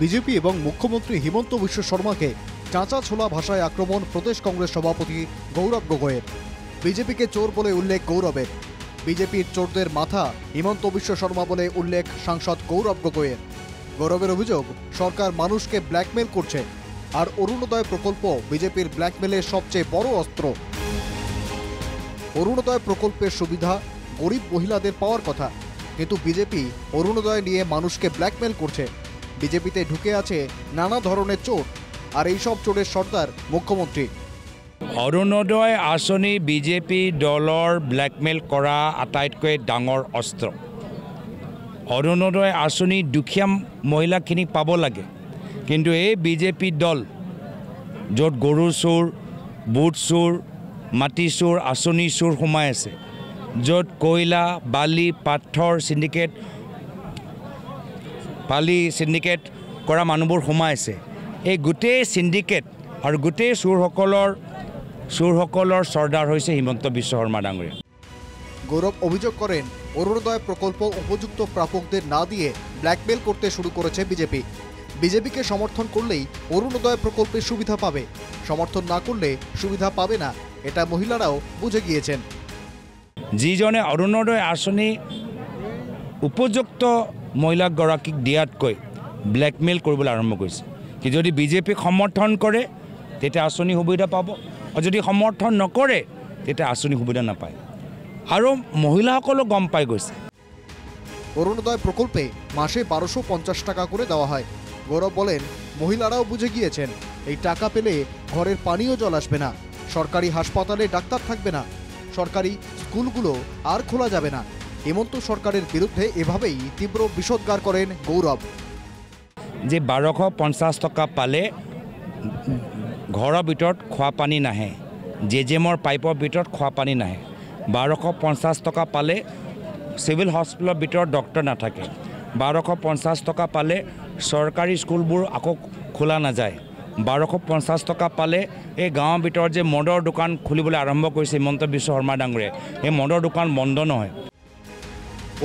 BJP এবং মুখ্যমন্ত্রী হিমন্ত বিশ্ব শর্মাকে চাঁচা ছোলা ভাষায় আক্রমণ প্রদেশ কংগ্রেস সভাপতি গৌরব গগৈয়ের। বিজেপিকে চোর বলে উল্লেখ গৌরবের। বিজেপির চোরদের মাথা হিমন্ত বিশ্ব শর্মা বলে উল্লেখ সাংসদ গৌরব গগৈয়ের। গৌরবের অভিযোগ, সরকার মানুষকে ব্ল্যাকমেল করছে, আর অরুণোদয় প্রকল্প বিজেপির ব্ল্যাকমেলের সবচেয়ে বড় অস্ত্র। অরুণোদয় প্রকল্পের সুবিধা গরিব মহিলাদের পাওয়ার কথা, কিন্তু বিজেপি অরুণোদয় নিয়ে মানুষকে ব্ল্যাকমেল করছে। বিজেপিতে ঢুকে আছে নানা ধরনের চোর, আর এইসব চোরের সর্দার মুখ্যমন্ত্রী। অৰুণোদয় আঁচনি বিজেপি দলৰ ব্লেকমেইল কৰা আটাইতকৈ ডাঙৰ অস্ত্ৰ। অৰুণোদয় আঁচনি দুখীয়া মহিলাখিনিক পাব লাগে, কিন্তু এই বিজেপি দল য'ত গৰু চোৰ, বুট চোৰ, মাটি চোৰ, আঁচনি চোৰ সোমাই আছে, য'ত কয়লা, বালি, পাথৰ চিণ্ডিকেট কৰা মানুহবোৰ সোমাই আছে, এই গোটেই চিণ্ডিকেট আৰু গোটেই চোৰসকলৰ সৰ্দাৰ হৈছে হিমন্ত বিশ্ব শৰ্মা ডাঙৰীয়া। গৌরব অভিযোগ করেন, অরুণোদয় প্রকল্প উপযুক্ত প্রাপকদের না দিয়ে ব্ল্যাকমেল করতে শুরু করেছে বিজেপি। বিজেপিকে সমর্থন করলেই অরুণোদয় প্রকল্পের সুবিধা পাবে, সমর্থন না করলে সুবিধা পাবে না, এটা মহিলারাও বুঝে গিয়েছেন। যিজনে অৰুণোদয় আঁচনি উপযুক্ত মহিলাগৰাকীক দিয়াতকৈ ব্লেকমেইল কৰিবলৈ আৰম্ভ কৰিছে। কি যদি বিজেপিক সমৰ্থন কৰে তেতিয়া আঁচনি সুবিধা পাব, আৰু যদি সমৰ্থন নকৰে তেতিয়া আঁচনি সুবিধা নাপায়, আৰু মহিলাসকলো গম পাই গৈছে। অরুণোদয় প্রকল্পে মাসে 1250 টাকা করে দেওয়া হয়। গৌরব বলেন, মহিলারাও বুঝে গিয়েছেন এই টাকা পেলে ঘরের পানীয় জল আসবে না, সরকারি হাসপাতালে ডাক্তার থাকবে না, সরকারি স্কুলগুলো আর খোলা যাবে না। হেমন্ত সরকারের বিরুদ্ধে এভাবেই তীব্র বিষোদ্গার করেন গৌরব। যে 1250 টকা পালে ঘৰৰ ভিতৰত খোৱা পানী নাহে, জেজেমৰ পাইপৰ ভিতৰত খোৱা পানী নাহে। 1250 টকা পালে চিভিল হস্পিটেলৰ ভিতৰত ডক্টৰ নাথাকে। 1250 টকা পালে চৰকাৰী স্কুলবোৰ আকৌ খোলা নাযায়। 1250 টকা পালে এই গাঁৱৰ ভিতৰত যে মদৰ দোকান খুলিবলৈ আৰম্ভ কৰিছে হিমন্ত বিশ্ব শৰ্মা ডাঙৰীয়াই, এই মদৰ দোকান বন্ধ নহয়।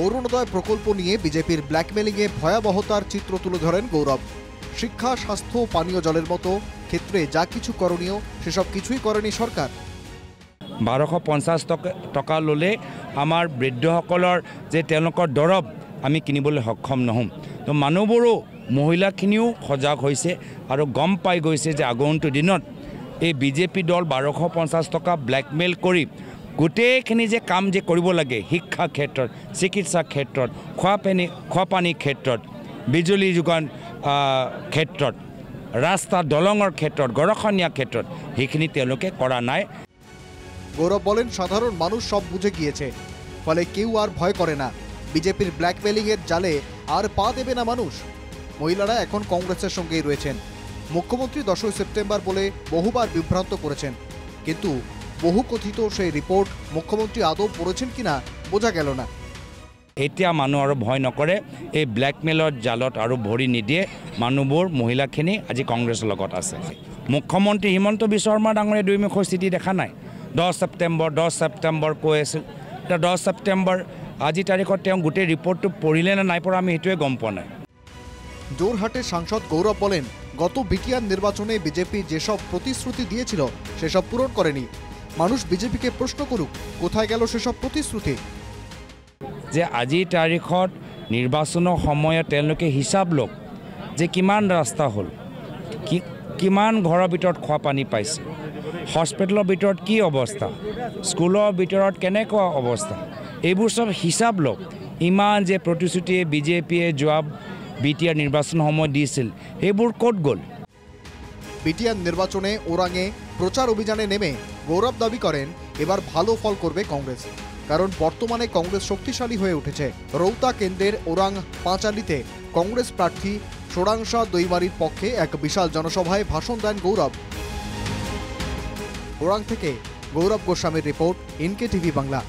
অরুণোদয় প্রকল্প নিয়ে বিজেপির ব্ল্যাকমেলিংয়ে ভয়াবহতার চিত্র তুলে ধরেন গৌরব। শিক্ষা, স্বাস্থ্য, পানীয় জলের মতো ক্ষেত্রে যা কিছু করণীয় সেসব কিছুই করেনি সরকার। 1250 টকা ল'লে আমাৰ বৃদ্ধসকলৰ যে তেওঁলোকৰ দৰৱ আমি কিনিবলৈ সক্ষম নহ'ম। তো মানুহবোৰো, মহিলাখিনিও সজাগ হৈছে আৰু গম পাই গৈছে যে আগন্তুক দিনত এই বিজেপি দল 1250 টকা ব্লেকমেইল কৰি গোটেইখিনি যে কাম যে কৰিব লাগে, শিক্ষা ক্ষেত্ৰত, চিকিৎসা ক্ষেত্ৰত, খোৱা পানীৰ ক্ষেত্ৰত, বিজুলী যোগান ক্ষেত্ৰত, ৰাস্তা দলঙৰ ক্ষেত্ৰত, গৰখনীয়া ক্ষেত্ৰত, সেইখিনি তেওঁলোকে কৰা নাই। গৌরব বলেন, সাধারণ মানুষ সব বুঝে গিয়েছে, ফলে কেউ আর ভয় করে না। বিজেপির ব্ল্যাকমেলিংয়ের জালে আর পা দেবে না মানুষ। মহিলারা এখন কংগ্রেসের সঙ্গেই রয়েছেন। মুখ্যমন্ত্রী 10ই সেপ্টেম্বর বলে বহুবার বিভ্রান্ত করেছেন, কিন্তু বহু কথিত সেই রিপোর্ট মুখ্যমন্ত্রী আদৌ পড়েছেন কিনা বোঝা গেল না। এতিয়া মানুহ আৰু ভয় নকৰে, এই ব্লেকমেইলৰ জালত আৰু ভৰি নিদিয়ে। মানুহবোৰ, মহিলাখিনি আজি কংগ্ৰেছৰ লগত আছে। মুখ্যমন্ত্ৰী হিমন্ত বিশ্ব শৰ্মা ডাঙৰীয়াই দুইমুখৰ স্থিতি দেখা নাই। 10 ছেপ্টেম্বৰ কৈ আছিল। এতিয়া 10 ছেপ্টেম্বৰ আজি তাৰিখত তেওঁ গোটেই ৰিপৰ্টটো পঢ়িলে নে নাই পঢ়া আমি সেইটোৱে গম পোৱা নাই। জোরহাটের সাংসদ গৌরব বলেন, গত বিটিআর নির্বাচনে বিজেপি যেসব প্রতিশ্রুতি দিয়েছিল সেসব পূরণ করেনি। মানুষ বিজেপিকে প্রশ্ন করুক, কোথায় গেল সেসব প্রতিশ্রুতি। যে আজিৰ তাৰিখত নিৰ্বাচনৰ সময়ত তেওঁলোকে হিচাপ লওক যে কিমান ৰাস্তা হ'ল, কিমান ঘৰৰ ভিতৰত খোৱা পানী পাইছে, হস্পিটেলৰ ভিতৰত কি অৱস্থা, স্কুলৰ ভিতৰত কেনেকুৱা অৱস্থা, এইবোৰ চব হিচাপ লওক। ইমান যে প্ৰতিশ্ৰুতিয়ে বিজেপিয়ে যোৱা বিটিআৰ নিৰ্বাচন সময় দিয়েছিল, সেইবোৰ ক'ত গ'ল? বিটিআর নির্বাচনে ওরাংয়ে প্রচার অভিযানে নেমে গৌরব দাবি করেন এবার ভালো ফল করবে কংগ্রেস, কারণ বর্তমানে কংগ্রেস শক্তিশালী হয়ে উঠেছে। রৌতা কেন্দ্রের ওরাং পাঁচালিতে কংগ্রেস প্রার্থী সোরাংশা দৈমারির পক্ষে এক বিশাল জনসভায় ভাষণ দেন গৌরব। ওরাং থেকে গৌরব গোস্বামীর রিপোর্ট, NK TV বাংলা।